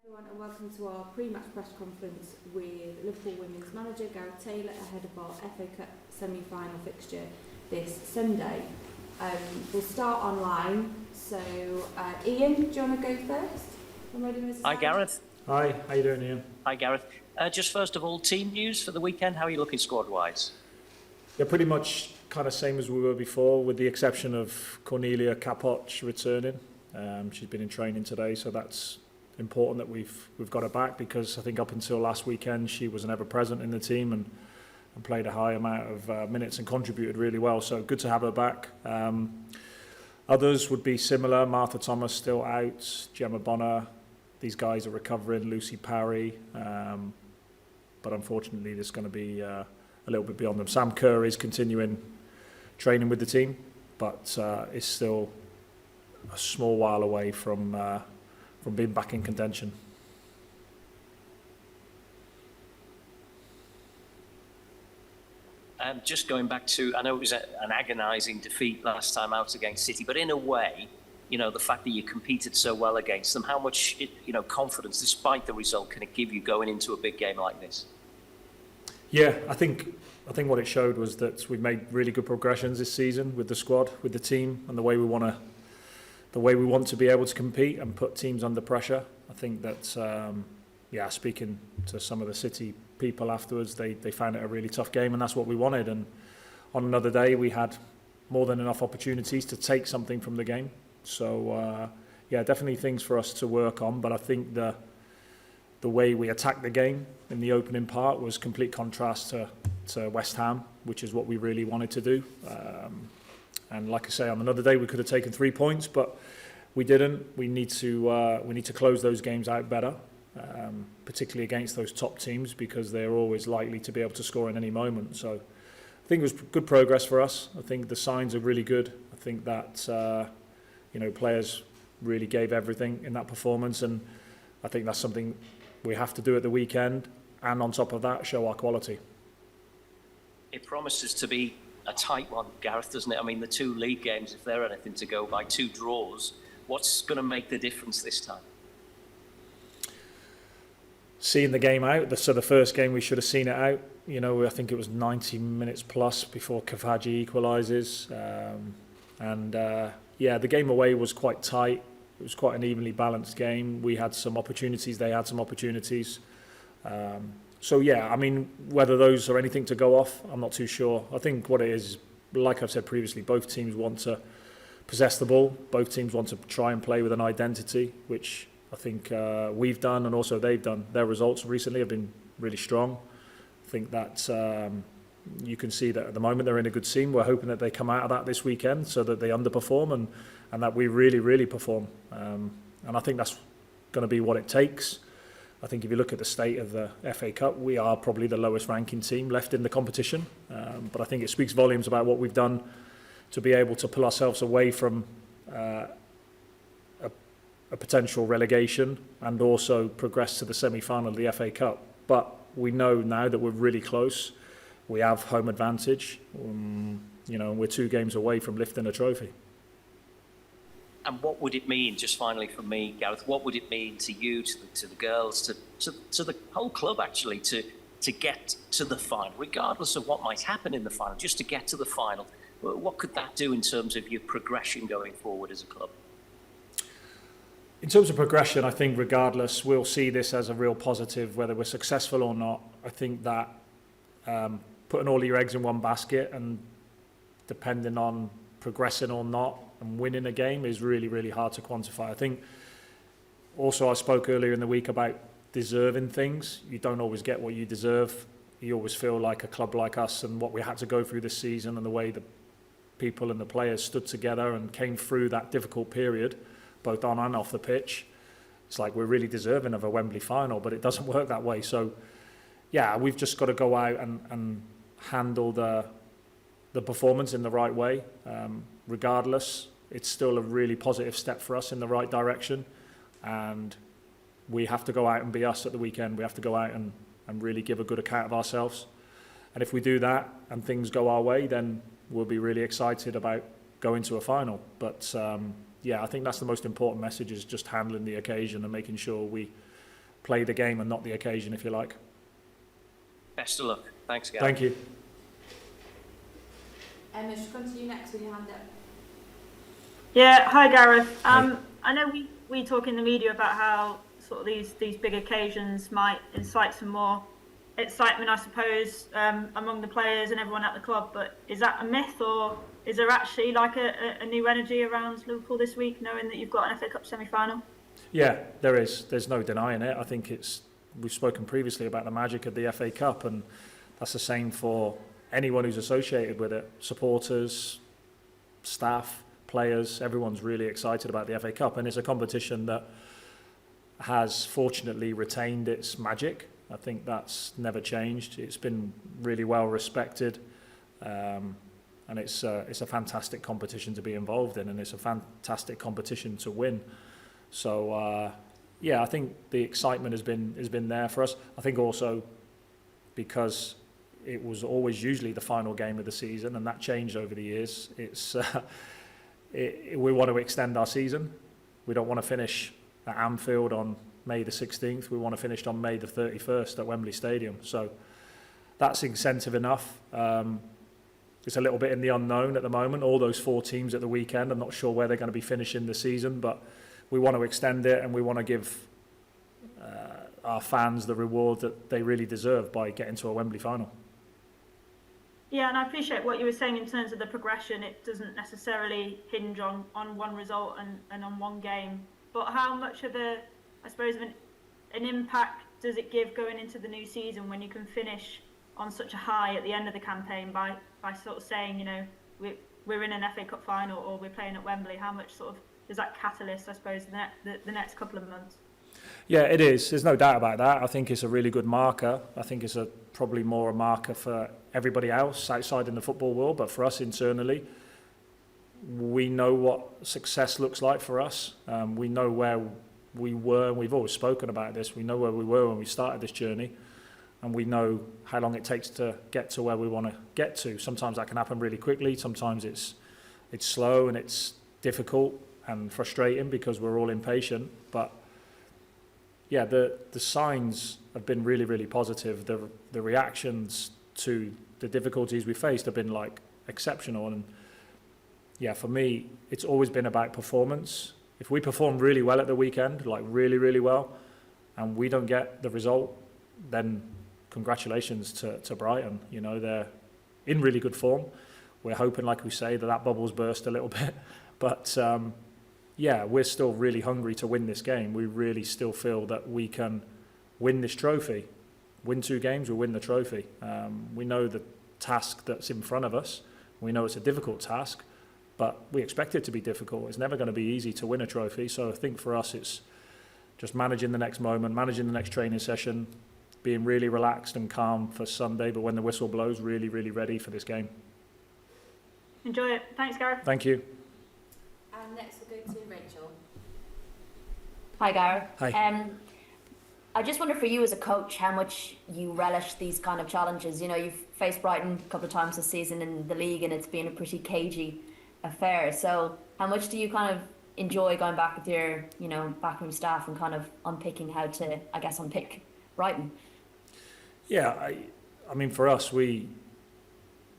Everyone, and welcome to our pre-match press conference with Liverpool Women's manager Gareth Taylor ahead of our FA Cup semi-final fixture this Sunday. We'll start online. So, Ian, do you want to go first? Hi, Gareth. Hi, how you doing, Ian? Hi, Gareth. Just first of all, team news for the weekend. How are you looking squad-wise? Yeah, pretty much kind of same as we were before, with the exception of Cornelia Kapocs returning. She's been in training today, so that's important that we've got her back, because I think up until last weekend she was never present in the team and played a high amount of minutes and contributed really well. So good to have her back. Others would be similar. Martha Thomas still out. Gemma Bonner. These guys are recovering. Lucy Parry. But unfortunately, there's going to be a little bit beyond them. Sam Kerr is continuing training with the team, but is still a small while away from being back in contention. Just going back to, I know it was an agonising defeat last time out against City, but in a way, you know, the fact that you competed so well against them, how much, confidence, despite the result, can it give you going into a big game like this? Yeah, I think what it showed was that we've made really good progressions this season with the squad, with the team, and the way we want to be able to compete and put teams under pressure. I think that, speaking to some of the City people afterwards, they found it a really tough game, and that's what we wanted. And on another day, we had more than enough opportunities to take something from the game. So, definitely things for us to work on. But I think the way we attacked the game in the opening part was complete contrast to West Ham, which is what we really wanted to do. And like I say, on another day we could have taken 3 points, but we didn't. We need to close those games out better, particularly against those top teams, because they're always likely to be able to score in any moment. So I think it was good progress for us. I think the signs are really good. I think that players really gave everything in that performance, and I think that's something we have to do at the weekend. And on top of that, show our quality. It promises to be a tight one, Gareth, doesn't it? I mean, the two league games, if they're anything to go by, 2 draws, what's going to make the difference this time? Seeing the game out. So the first game we should have seen it out. I think it was 90 minutes plus before Kavaji equalises. The game away was quite tight. It was quite an evenly balanced game. We had some opportunities, they had some opportunities. Whether those are anything to go off, I'm not too sure. I think what it is, like I've said previously, both teams want to possess the ball. Both teams want to try and play with an identity, which I think we've done, and also they've done. Their results recently have been really strong. I think that you can see that at the moment they're in a good scene. We're hoping that they come out of that this weekend so that they underperform and that we really, really perform. And I think that's going to be what it takes. I think if you look at the state of the FA Cup, we are probably the lowest ranking team left in the competition. But I think it speaks volumes about what we've done to be able to pull ourselves away from a potential relegation and also progress to the semi-final of the FA Cup. But we know now that we're really close. We have home advantage. We're 2 games away from lifting a trophy. And what would it mean, just finally for me, Gareth, what would it mean to you, to the girls, to the whole club actually, to get to the final, regardless of what might happen in the final, just to get to the final? What could that do in terms of your progression going forward as a club? In terms of progression, I think regardless, we'll see this as a real positive, whether we're successful or not. I think that putting all your eggs in one basket and depending on progressing or not and winning a game is really, really hard to quantify. I think also I spoke earlier in the week about deserving things. You don't always get what you deserve. You always feel like a club like us and what we had to go through this season and the way the people and the players stood together and came through that difficult period, both on and off the pitch. It's like we're really deserving of a Wembley final, but it doesn't work that way. So, we've just got to go out and handle the performance in the right way. Regardless, it's still a really positive step for us in the right direction. And we have to go out and be us at the weekend. We have to go out and really give a good account of ourselves. And if we do that and things go our way, then we'll be really excited about going to a final. But I think that's the most important message, is just handling the occasion and making sure we play the game and not the occasion, if you like. Best of luck. Thanks, Gareth. Thank you. Emma, should come to you next with your hand up. Yeah, hi Gareth. Hi. I know we talk in the media about how sort of these big occasions might incite some more excitement, I suppose, among the players and everyone at the club, but is that a myth, or is there actually like a new energy around Liverpool this week, knowing that you've got an FA Cup semi-final? Yeah, there is. There's no denying it. I think we've spoken previously about the magic of the FA Cup, and that's the same for anyone who's associated with it. Supporters, staff, players, everyone's really excited about the FA Cup, and it's a competition that has fortunately retained its magic. I think that's never changed. It's been really well respected, and it's a fantastic competition to be involved in, and it's a fantastic competition to win. So yeah, I think the excitement has been there for us. I think also because it was always usually the final game of the season, and that changed over the years. We want to extend our season. We don't want to finish at Anfield on May the 16th. We want to finish on May the 31st at Wembley Stadium. So that's incentive enough. It's a little bit in the unknown at the moment. All those 4 teams at the weekend, I'm not sure where they're going to be finishing the season, but we want to extend it, and we want to give our fans the reward that they really deserve by getting to a Wembley final. Yeah, and I appreciate what you were saying in terms of the progression. It doesn't necessarily hinge on one result and on one game. But how much of an impact does it give going into the new season when you can finish on such a high at the end of the campaign by sort of saying, you know, we're in an FA Cup final or we're playing at Wembley? How much sort of does that catalyst, I suppose, the next couple of months? Yeah, it is. There's no doubt about that. I think it's a really good marker. I think it's probably more a marker for everybody else outside in the football world, but for us internally, we know what success looks like for us. We know where we were, and we've always spoken about this. We know where we were when we started this journey, and we know how long it takes to get to where we want to get to. Sometimes that can happen really quickly. Sometimes it's slow and it's difficult and frustrating because we're all impatient. But yeah, the signs have been really, really positive. The reactions to the difficulties we faced have been like exceptional. And yeah, for me, it's always been about performance. If we perform really well at the weekend, like really, really well, and we don't get the result, then congratulations to Brighton. You know, they're in really good form. We're hoping, like we say, that bubble's burst a little bit. But yeah, we're still really hungry to win this game. We really still feel that we can win this trophy. Win 2 games, we'll win the trophy. We know the task that's in front of us. We know it's a difficult task, but we expect it to be difficult. It's never going to be easy to win a trophy. So I think for us, it's just managing the next moment, managing the next training session, being really relaxed and calm for Sunday, but when the whistle blows, really, really ready for this game. Enjoy it. Thanks, Gareth. Thank you. And next we'll go to Rachel. Hi, Gareth. Hi. I just wonder for you as a coach how much you relish these kind of challenges. You know, you've faced Brighton a couple of times this season in the league, and it's been a pretty cagey affair. So how much do you kind of enjoy going back with your, you know, backroom staff and kind of unpicking how to, I guess, unpick Brighton? Yeah, I mean, for us, we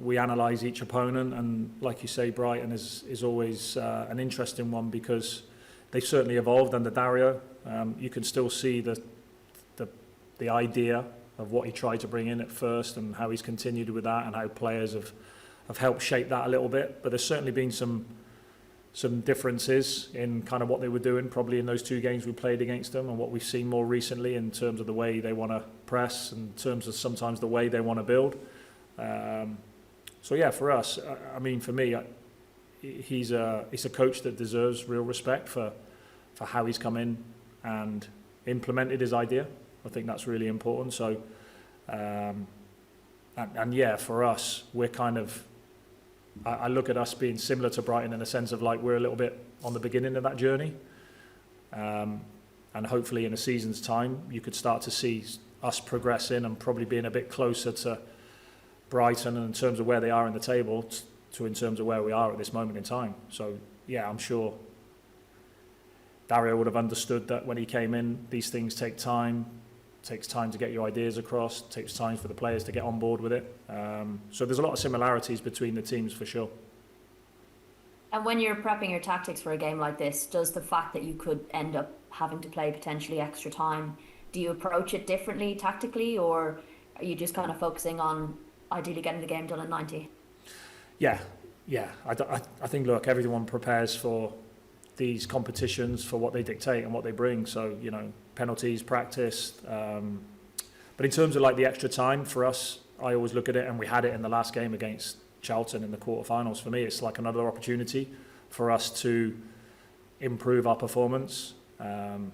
analyse each opponent, and like you say, Brighton is always an interesting one because they've certainly evolved under Dario. You can still see the idea of what he tried to bring in at first and how he's continued with that and how players have helped shape that a little bit. But there's certainly been some differences in kind of what they were doing probably in those 2 games we played against them and what we've seen more recently in terms of the way they want to press, in terms of sometimes the way they want to build. So yeah, for us, I mean, for me, he's a coach that deserves real respect for how he's come in and implemented his idea. I think that's really important. So, and yeah, for us, we're kind of, I look at us being similar to Brighton in the sense of like we're a little bit on the beginning of that journey. And hopefully in a season's time, you could start to see us progressing and probably being a bit closer to Brighton in terms of where they are in the table to in terms of where we are at this moment in time. So yeah, I'm sure Dario would have understood that when he came in, these things take time. takes time to get your ideas across, takes time for the players to get on board with it. So there's a lot of similarities between the teams for sure. And when you're prepping your tactics for a game like this, does the fact that you could end up having to play potentially extra time, do you approach it differently tactically, or are you just kind of focusing on ideally getting the game done in 90? Yeah. I think, look, everyone prepares for these competitions for what they dictate and what they bring. So, you know, penalties, practice. But in terms of like the extra time for us, I always look at it, and we had it in the last game against Charlton in the quarterfinals. For me, it's like another opportunity for us to improve our performance. And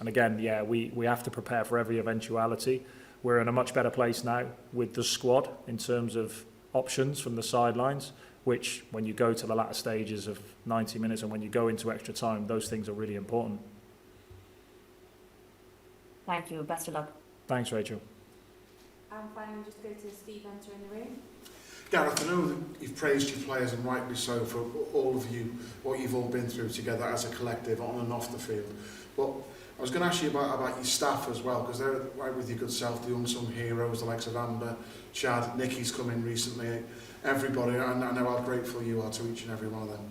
again, yeah, we have to prepare for every eventuality. We're in a much better place now with the squad in terms of options from the sidelines, which when you go to the latter stages of 90 minutes and when you go into extra time, those things are really important. Thank you. Best of luck. Thanks, Rachel. And finally, just go to Steve entering the room. Gareth, I know that you've praised your players, and rightly so, for all of you, what you've all been through together as a collective on and off the field. But I was going to ask you about your staff as well, because they're right with your good self, the unsung heroes, the likes of Amber, Chad, Nicky's come in recently, everybody, and I know how grateful you are to each and every one of them.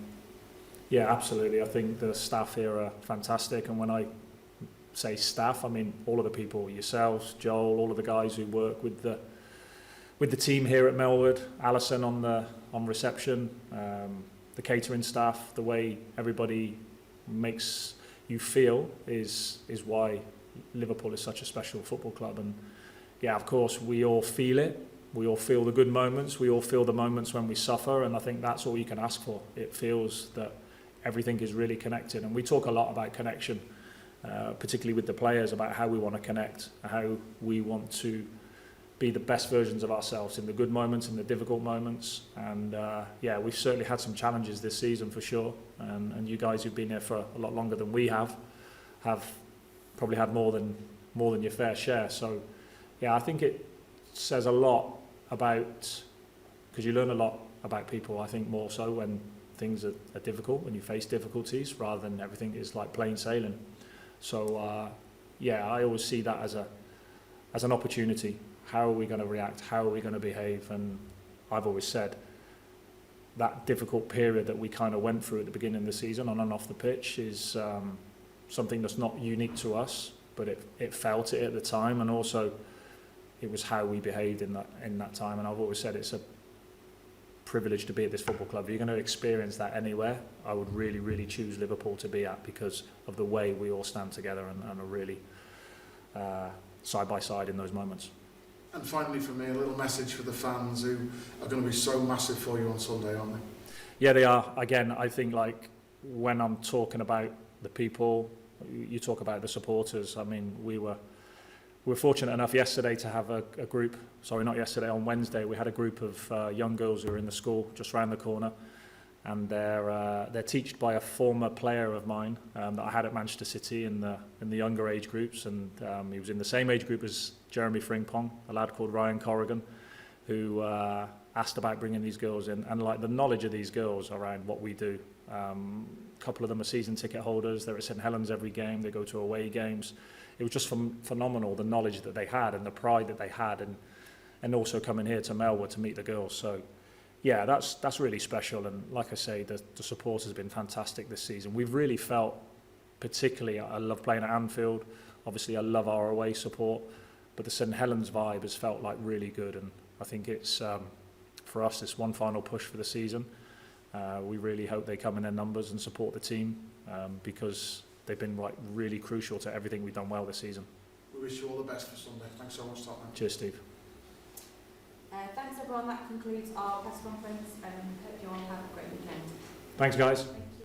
Yeah, absolutely. I think the staff here are fantastic, and when I say staff, I mean all of the people, yourselves, Joel, all of the guys who work with the team here at Melwood, Alison on reception, the catering staff, the way everybody makes you feel is why Liverpool is such a special football club. And yeah, of course, we all feel it. We all feel the good moments. We all feel the moments when we suffer, and I think that's all you can ask for. It feels that everything is really connected, and we talk a lot about connection, particularly with the players, about how we want to connect, how we want to be the best versions of ourselves in the good moments, in the difficult moments. And yeah, we've certainly had some challenges this season for sure, and you guys who've been here for a lot longer than we have probably had more than your fair share. So yeah, I think it says a lot about, because you learn a lot about people, I think more so when things are difficult, when you face difficulties, rather than everything is like plain sailing. So yeah, I always see that as an opportunity. How are we going to react? How are we going to behave? And I've always said that difficult period that we kind of went through at the beginning of the season on and off the pitch is something that's not unique to us, but it felt it at the time, and also it was how we behaved in that time. And I've always said it's a privilege to be at this football club. If you're going to experience that anywhere, I would really, really choose Liverpool to be at, because of the way we all stand together and are really side by side in those moments. And finally for me, a little message for the fans who are going to be so massive for you on Sunday, aren't they? Yeah, they are. Again, I think like when I'm talking about the people, you talk about the supporters. I mean, we were fortunate enough yesterday to have a group, sorry, not yesterday, on Wednesday, we had a group of young girls who were in the school just round the corner, and they're taught by a former player of mine that I had at Manchester City in the younger age groups, and he was in the same age group as Jeremy Frimpong, a lad called Ryan Corrigan, who asked about bringing these girls in, and like the knowledge of these girls around what we do. A couple of them are season ticket holders. They're at St Helens every game. They go to away games. It was just phenomenal, the knowledge that they had and the pride that they had, and also coming here to Melwood to meet the girls. So yeah, that's really special. And like I say, the support has been fantastic this season. We've really felt, particularly, I love playing at Anfield. Obviously, I love our away support, but the St Helens vibe has felt like really good. And I think it's, for us, it's one final push for the season. We really hope they come in their numbers and support the team, because they've been like really crucial to everything we've done well this season. We wish you all the best for Sunday. Thanks so much, Tottenham. Cheers, Steve. Thanks everyone, that concludes our press conference, and hope you all have a great weekend. Thanks, guys. Thank you.